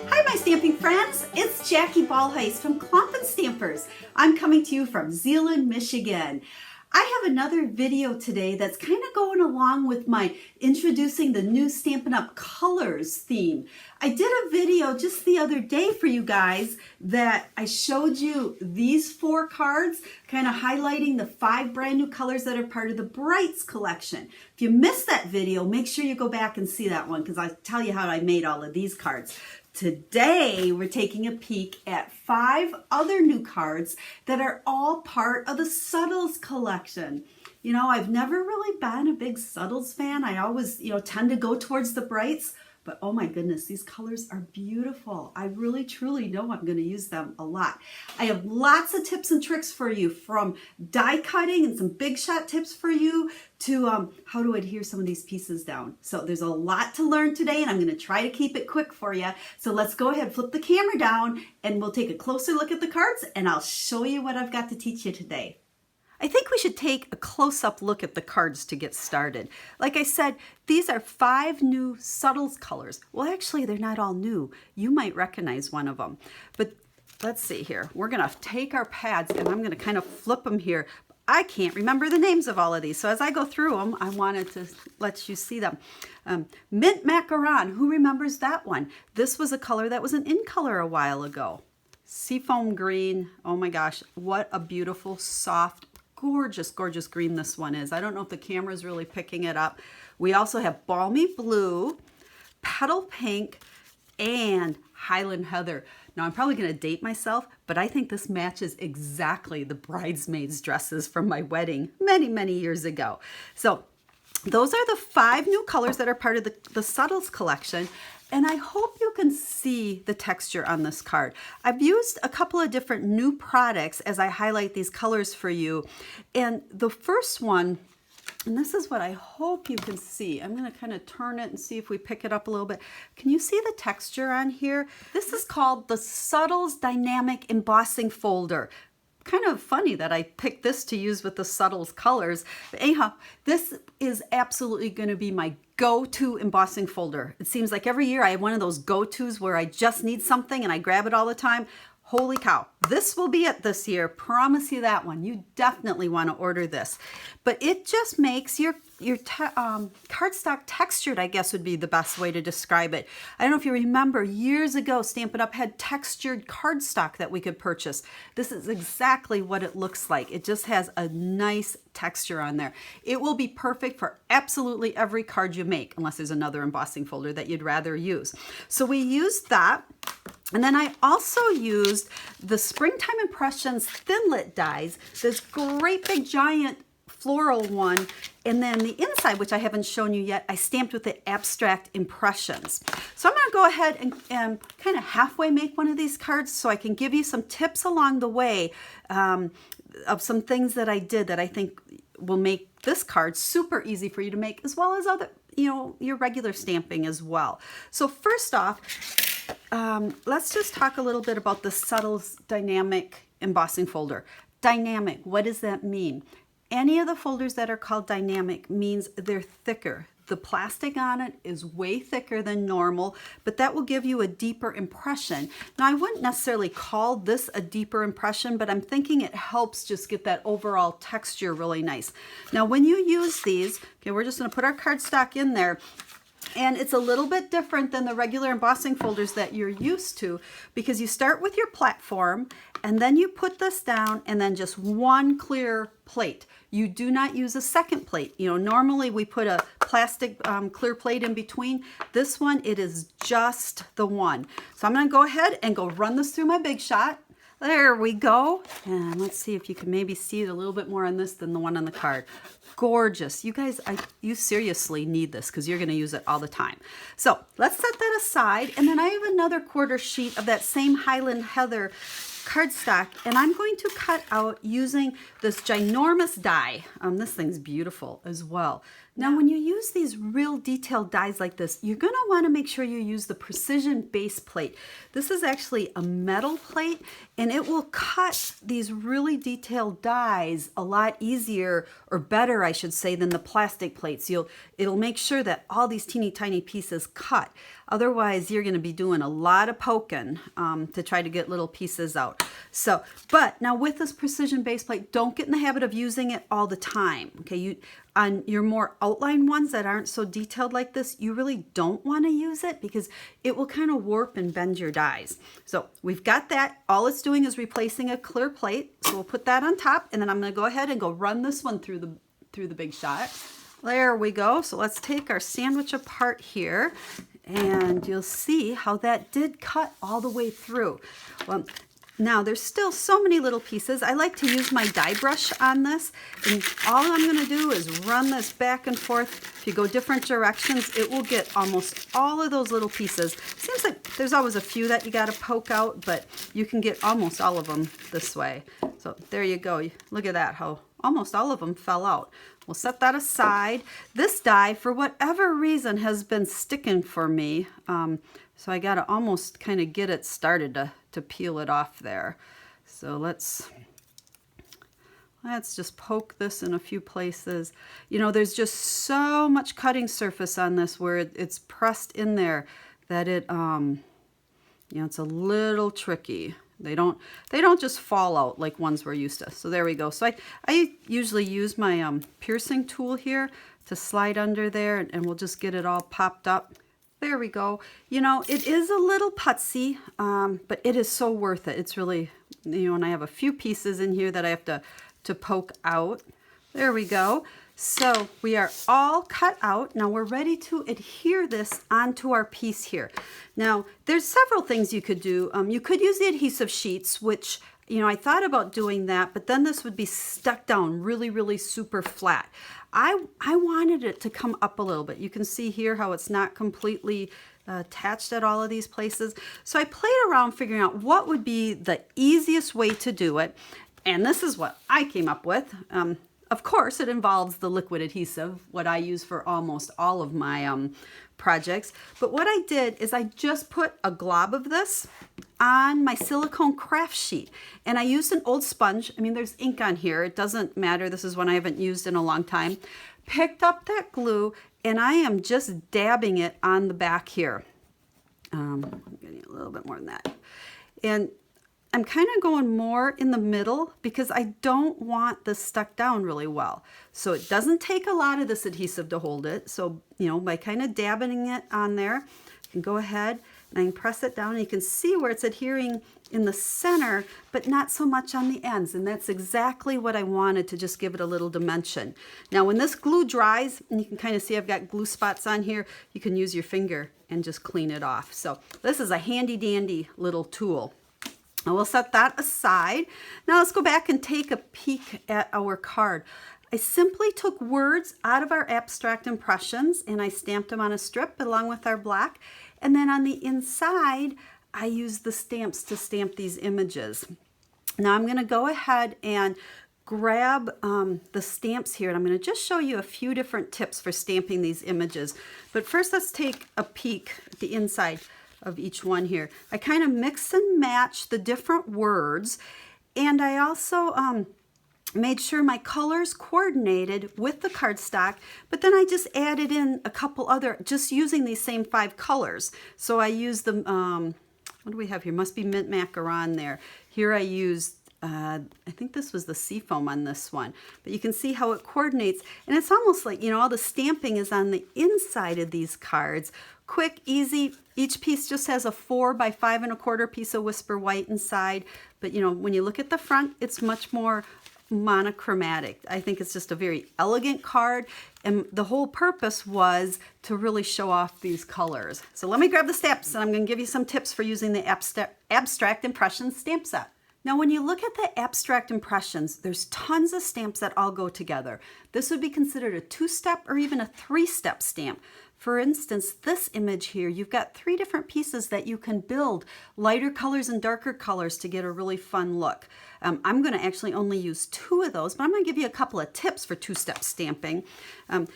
Hi my stamping friends, it's Jackie Bolhuis from Clumpin' Stampers. I'm coming to you from Zeeland, Michigan. I have another video today that's kind of going along with my introducing the new Stampin' Up colors theme. I did a video just the other day for you guys that I showed you these 4 cards, kind of highlighting the 5 brand new colors that are part of the Brights collection. If you missed that video, make sure you go back and see that one because I'll tell you how I made all of these cards. Today, we're taking a peek at 5 other new cards that are all part of the Subtles collection. You know, I've never really been a big Subtles fan. I always, tend to go towards the Brights. But oh my goodness, these colors are beautiful. I really, truly know I'm going to use them a lot. I have lots of tips and tricks for you, from die cutting and some big shot tips for you to how to adhere some of these pieces down. So there's a lot to learn today, and I'm going to try to keep it quick for you. So let's go ahead, flip the camera down, and we'll take a closer look at the cards, and I'll show you what I've got to teach you today. I think we should take a close-up look at the cards to get started. Like I said, these are 5 new Subtles colors. Well, actually, they're not all new. You might recognize one of them. But let's see here. We're going to take our pads, and I'm going to kind of flip them here. I can't remember the names of all of these, so as I go through them, I wanted to let you see them. Mint Macaron, who remembers that one? This was a color that was an in color a while ago. Seafoam green, oh my gosh, what a beautiful, soft, gorgeous, gorgeous green this one is. I don't know if the camera is really picking it up. We also have Balmy Blue, Petal Pink, and Highland Heather. Now, I'm probably going to date myself, but I think this matches exactly the bridesmaids' dresses from my wedding many, many years ago. So those are the 5 new colors that are part of the Subtles collection. And I hope you can see the texture on this card. I've used a couple of different new products as I highlight these colors for you. And the first one, and this is what I hope you can see. I'm going to kind of turn it and see if we pick it up a little bit. Can you see the texture on here? This is called the Subtles Dynamic Embossing Folder. Kind of funny that I picked this to use with the Subtles colors. But anyhow, this is absolutely going to be my go-to embossing folder. It seems like every year I have one of those go-tos where I just need something and I grab it all the time. Holy cow, this will be it this year. Promise you that one. You definitely want to order this. But it just makes your cardstock textured, I guess would be the best way to describe it. I don't know if you remember, years ago, Stampin' Up! Had textured cardstock that we could purchase. This is exactly what it looks like. It just has a nice texture on there. It will be perfect for absolutely every card you make, unless there's another embossing folder that you'd rather use. So we used that. And then I also used the Springtime Impressions Thinlit dies, this great big giant floral one, and then the inside, which I haven't shown you yet, I stamped with the Abstract Impressions. So I'm going to go ahead and kind of halfway make one of these cards so I can give you some tips along the way of some things that I did that I think will make this card super easy for you to make, as well as other, your regular stamping as well. So first off, let's just talk a little bit about the Subtles Dynamic Embossing Folder. Dynamic, what does that mean? Any of the folders that are called dynamic means they're thicker. The plastic on it is way thicker than normal, but that will give you a deeper impression. Now, I wouldn't necessarily call this a deeper impression, but I'm thinking it helps just get that overall texture really nice. Now, when you use these, okay, we're just going to put our cardstock in there. And it's a little bit different than the regular embossing folders that you're used to, because you start with your platform and then you put this down and then just one clear plate. You do not use a second plate. Normally we put a plastic clear plate in between. This one, it is just the one. So I'm going to go ahead and go run this through my Big Shot. There we go. And let's see if you can maybe see it a little bit more on this than the one on the card. Gorgeous. You guys, you seriously need this because you're going to use it all the time. So let's set that aside. And then I have another quarter sheet of that same Highland Heather cardstock, and I'm going to cut out using this ginormous die. This thing's beautiful as well. Now, when you use these real detailed dies like this, you're going to want to make sure you use the precision base plate. This is actually a metal plate, and it will cut these really detailed dies a lot easier, or better, I should say, than the plastic plates. It'll make sure that all these teeny tiny pieces cut. Otherwise, you're going to be doing a lot of poking to try to get little pieces out. So, but now with this precision base plate, don't get in the habit of using it all the time. Okay, on your more outline ones that aren't so detailed like this, you really don't want to use it because it will kind of warp and bend your dies. So we've got that. All it's doing is replacing a clear plate. So we'll put that on top, and then I'm going to go ahead and go run this one through the Big Shot. There we go. So let's take our sandwich apart here, and you'll see how that did cut all the way through. Well, now there's still so many little pieces. I like to use my die brush on this, and all I'm going to do is run this back and forth. If you go different directions, it will get almost all of those little pieces. Seems like there's always a few that you got to poke out, but you can get almost all of them this way. So there you go. Look at that, how almost all of them fell out. We'll set that aside. This die, for whatever reason, has been sticking for me. So I got to almost kind of get it started to peel it off there. So let's just poke this in a few places. You know, there's just so much cutting surface on this where it's pressed in there that it, you know, it's a little tricky. They don't just fall out like ones we're used to. So there we go. So I usually use my piercing tool here to slide under there, and we'll just get it all popped up. There we go. You know, it is a little putsy, but it is so worth it. It's really, you know, and I have a few pieces in here that I have to poke out. There we go. So we are all cut out. Now we're ready to adhere this onto our piece here. Now there's several things you could do. You could use the adhesive sheets, which, you know, I thought about doing that, but then this would be stuck down really, really super flat. I wanted it to come up a little bit. You can see here how it's not completely attached at all of these places. So I played around figuring out what would be the easiest way to do it. And this is what I came up with. Of course, it involves the liquid adhesive, what I use for almost all of my projects. But what I did is I just put a glob of this on my silicone craft sheet. And I used an old sponge. I mean, there's ink on here. It doesn't matter. This is one I haven't used in a long time. Picked up that glue, and I am just dabbing it on the back here. I'm getting a little bit more than that. And I'm kind of going more in the middle because I don't want this stuck down really well. So it doesn't take a lot of this adhesive to hold it. So, you know, by kind of dabbing it on there, you can go ahead and I can press it down, and you can see where it's adhering in the center, but not so much on the ends. And that's exactly what I wanted, to just give it a little dimension. Now, when this glue dries, and you can kind of see I've got glue spots on here, you can use your finger and just clean it off. So this is a handy dandy little tool. Now we'll set that aside. Now let's go back and take a peek at our card. I simply took words out of our abstract impressions and I stamped them on a strip along with our black. And then on the inside, I used the stamps to stamp these images. Now I'm going to go ahead and grab the stamps here, and I'm going to just show you a few different tips for stamping these images. But first, let's take a peek at the inside of each one here. I kind of mix and match the different words, and I also made sure my colors coordinated with the cardstock, but then I just added in a couple other, just using these same 5 colors. So I used the, what do we have here? Must be mint macaron there. Here I used, I think this was the seafoam on this one, but you can see how it coordinates, and it's almost like, you know, all the stamping is on the inside of these cards. Quick, easy. Each piece just has a 4 by 5 1/4 piece of Whisper White inside. But, you know, when you look at the front, it's much more monochromatic. I think it's just a very elegant card. And the whole purpose was to really show off these colors. So let me grab the stamps, and I'm going to give you some tips for using the Abstract Impressions stamp set. Now, when you look at the abstract impressions, there's tons of stamps that all go together. This would be considered a 2-step or even a 3-step stamp. For instance, this image here, you've got 3 different pieces that you can build, lighter colors and darker colors to get a really fun look. I'm going to actually only use 2 of those, but I'm going to give you a couple of tips for 2-step stamping.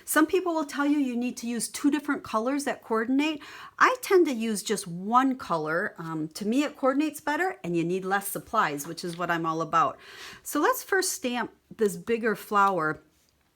Some people will tell you you need to use 2 different colors that coordinate. I tend to use just 1 color. To me, it coordinates better, and you need less supplies, which is what I'm all about. So let's first stamp this bigger flower.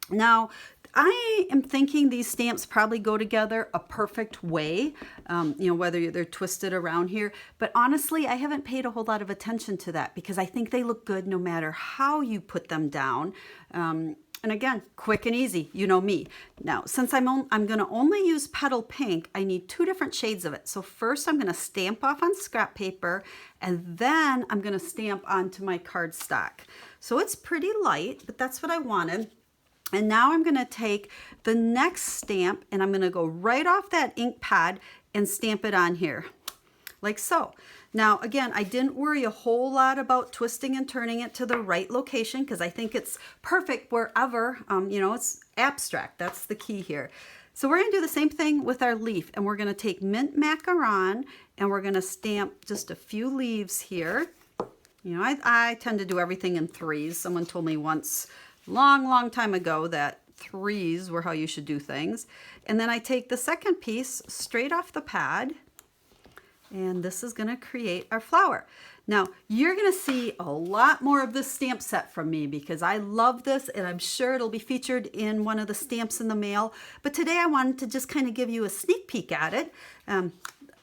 Now, I am thinking these stamps probably go together a perfect way, you know, whether they're twisted around here. But honestly, I haven't paid a whole lot of attention to that because I think they look good no matter how you put them down. And again, quick and easy, you know me. Now, since I'm going to only use petal pink, I need 2 different shades of it. So first I'm going to stamp off on scrap paper, and then I'm going to stamp onto my cardstock. So it's pretty light, but that's what I wanted. And now I'm going to take the next stamp and I'm going to go right off that ink pad and stamp it on here, like so. Now, again, I didn't worry a whole lot about twisting and turning it to the right location because I think it's perfect wherever, you know, it's abstract. That's the key here. So we're going to do the same thing with our leaf, and we're going to take mint macaron and we're going to stamp just a few leaves here. You know, I tend to do everything in 3s. Someone told me once, long time ago, that 3s were how you should do things. And then I take the second piece straight off the pad, and this is going to create our flower. Now, you're going to see a lot more of this stamp set from me because I love this, and I'm sure it'll be featured in one of the stamps in the mail. But today I wanted to just kind of give you a sneak peek at it.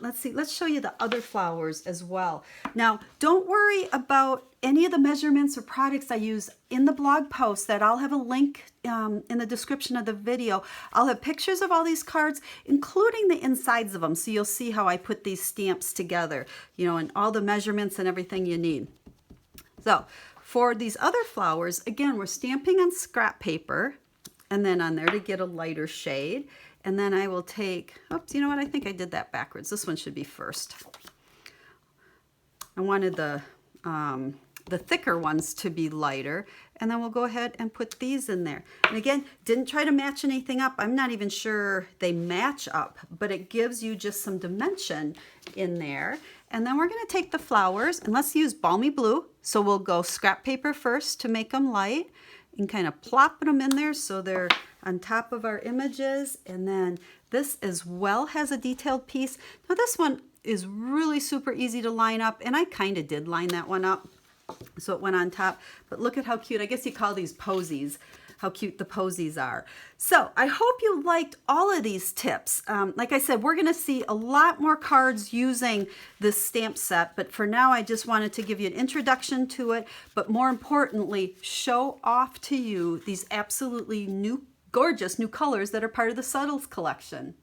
Let's see, let's show you the other flowers as well. Now, don't worry about any of the measurements or products I use in the blog post that I'll have a link in the description of the video. I'll have pictures of all these cards, including the insides of them, so you'll see how I put these stamps together, you know, and all the measurements and everything you need. So, for these other flowers, again, we're stamping on scrap paper, and then on there to get a lighter shade. And then I will take, oops, you know what? I think I did that backwards. This one should be first. I wanted the thicker ones to be lighter. And then we'll go ahead and put these in there. And again, didn't try to match anything up. I'm not even sure they match up, but it gives you just some dimension in there. And then we're going to take the flowers, and let's use balmy blue. So we'll go scrap paper first to make them light, and kind of plop them in there so they're on top of our images. And then this as well has a detailed piece. Now this one is really super easy to line up, and I kind of did line that one up so it went on top. But look at how cute. I guess you call these posies. How cute the posies are. So I hope you liked all of these tips. Like I said, we're going to see a lot more cards using this stamp set, but for now I just wanted to give you an introduction to it, but more importantly, show off to you these absolutely gorgeous new colors that are part of the Subtles collection.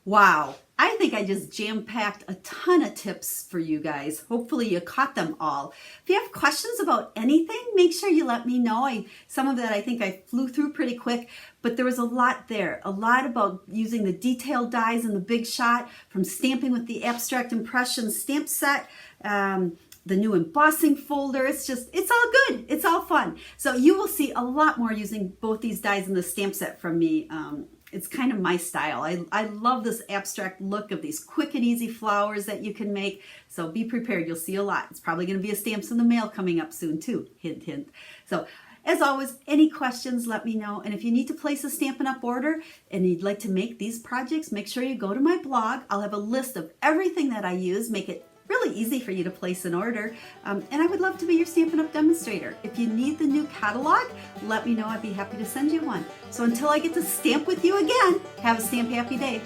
Wow, I think I just jam-packed a ton of tips for you guys. Hopefully you caught them all. If you have questions about anything, make sure you let me know. Some of that I think I flew through pretty quick, but there was a lot there. A lot about using the detailed dies in the Big Shot, from stamping with the Abstract Impressions stamp set, the new embossing folder. It's all good. It's all fun. So you will see a lot more using both these dies in the stamp set from me. It's kind of my style. I love this abstract look of these quick and easy flowers that you can make. So be prepared. You'll see a lot. It's probably going to be a Stamps in the Mail coming up soon too. Hint, hint. So as always, any questions, let me know. And if you need to place a Stampin' Up! Order and you'd like to make these projects, make sure you go to my blog. I'll have a list of everything that I use. Make it really easy for you to place an order. And I would love to be your Stampin' Up! Demonstrator. If you need the new catalog, let me know. I'd be happy to send you one. So until I get to stamp with you again, have a stamp happy day.